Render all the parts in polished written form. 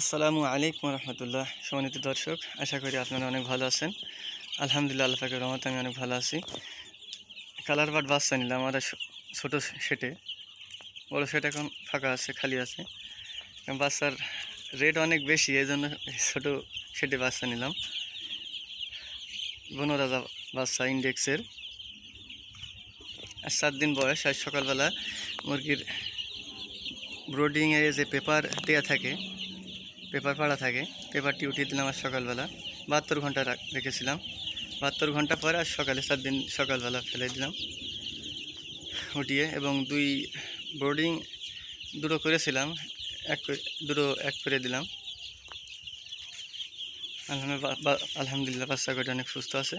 আসসালামু আলাইকুম রহমতুল্লাহ। সম্মানিত দর্শক, আশা করি আপনারা অনেক ভালো আছেন। আলহামদুলিল্লাহ, আল্লাহ পাকের রহমতে আমি অনেক ভালো আছি। কালার বাট বাচ্চা নিলাম আমাদের ছোটো সেটে। বড় সেট এখন ফাঁকা আছে, খালি আছে। বাচ্চার রেট অনেক বেশি, এই জন্য ছোটো সেটে বাচ্চা নিলাম। বনরাজা বাচ্চা ইন্ডেক্সের, আর 7 দিন বয়স। আজ সকালবেলা মুরগির ব্রোডিংয়ে যে পেপার দেওয়া থাকে, পেপার পাড়া থাকে, পেপারটি উঠিয়ে দিলাম আজ সকালবেলা। 72 ঘন্টা রেখেছিলাম। 72 ঘন্টা পরে আজ সকালে 7 দিন সকালবেলা ফেলে দিলাম উঠিয়ে, এবং বোর্ডিং দুটো করেছিলাম, দুটো এক করে দিলাম। আলহামদুলিল্লাহ বাচ্চা কটা অনেক সুস্থ আছে,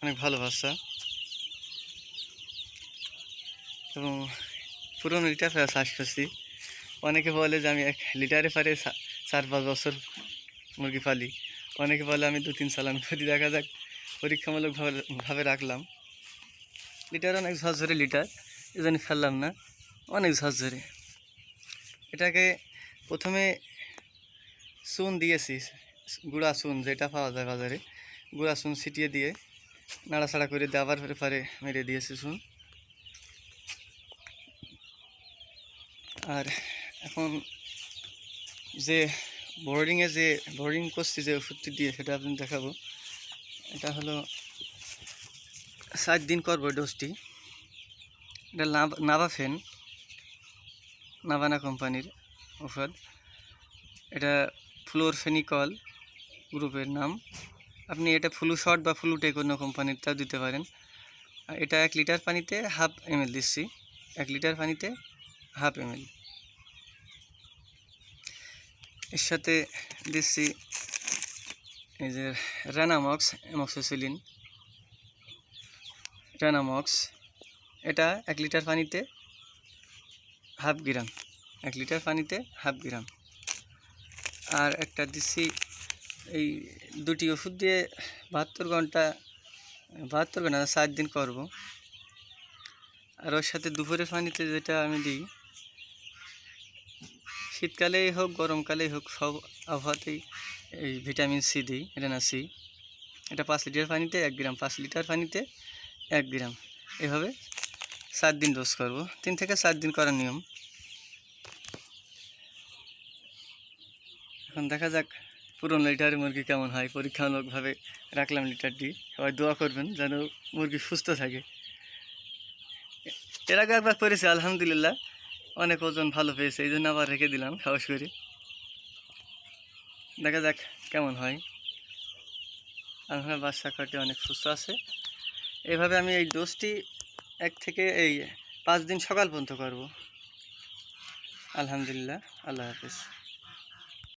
অনেক ভালো বাচ্চা। এবং পুরনো লিটার ফেরা চাষ করছি। অনেকে বলে যে আমি 1 লিটারে পারে 4-5 বছর মুরগি পালি। অনেকে বলে আমি 2-3 চালান করি। দেখা যাক, পরীক্ষামূলকভাবে রাখলাম। লিটার অনেক ঝরঝরে লিটার, এই জন্য ফেললাম না, অনেক ঝরঝরে। এটাকে প্রথমে চুন দিয়েছি, গুঁড়া চুন যেটা পাওয়া যায় বাজারে, গুঁড়া চুন ছিটিয়ে দিয়ে নাড়াচাড়া করে দিয়ে আবার পারে মেরে দিয়েছি চুন। আর এখন যে বোর্ডিং করছি, যে ওষুধটি দিয়ে, সেটা আপনি দেখাবো। এটা হলো 7 দিন করবো ডোজটি। এটা নাভাফেন, নাভানা কোম্পানির ওষুধ। এটা ফ্লোরফেনিকল গ্রুপের নাম। আপনি এটা ফ্লু শট বা ফ্লুটে কোনো কোম্পানিরটাও দিতে পারেন। এটা 1 লিটার পানিতে 1/2 ml দিচ্ছি। 1 লিটার পানিতে 1/2 ml। এর সাথে দিচ্ছি এই যে রেনামক্স, অ্যামক্সিসিলিন, রেনামক্স। এটা 1 লিটার পানিতে 1/2 গ্রাম, 1 লিটার পানিতে 1/2 গ্রাম। আর একটা দিচ্ছি, এই দুটি ওষুধ দিয়ে 72 ঘন্টা 7 দিন করব। আর ওর সাথে দুপুরের পানিতে যেটা আমি দিই, শীতকালেই হোক গরমকালেই হোক, সব আবহাওয়াতেই এই ভিটামিন সি দিই, রেনা সি। এটা 5 লিটার পানিতে 1 গ্রাম, 5 লিটার পানিতে 1 গ্রাম। এভাবে 7 দিন ডোজ করব। 3 থেকে 4 দিন করার নিয়ম। এখন দেখা যাক পুরনো লিটারের মুরগি কেমন হয়। পরীক্ষামূলকভাবে রাখলাম লিটারটি। সবাই দোয়া করবেন যেন মুরগি সুস্থ থাকে। এর আগে একবার করেছি, আলহামদুলিল্লাহ অনেক ওজন ভালো পেয়েছে, এই জন্য আবার রেখে দিলাম সাহস করে। দেখা যাক কেমন হয়। আমার বাচ্চা কাটি অনেক সুস্থ আছে। এইভাবে আমি এই ডোজটি 1 থেকে 5 দিন সকাল পর্যন্ত করব। আলহামদুলিল্লাহ, আল্লাহ হাফেজ।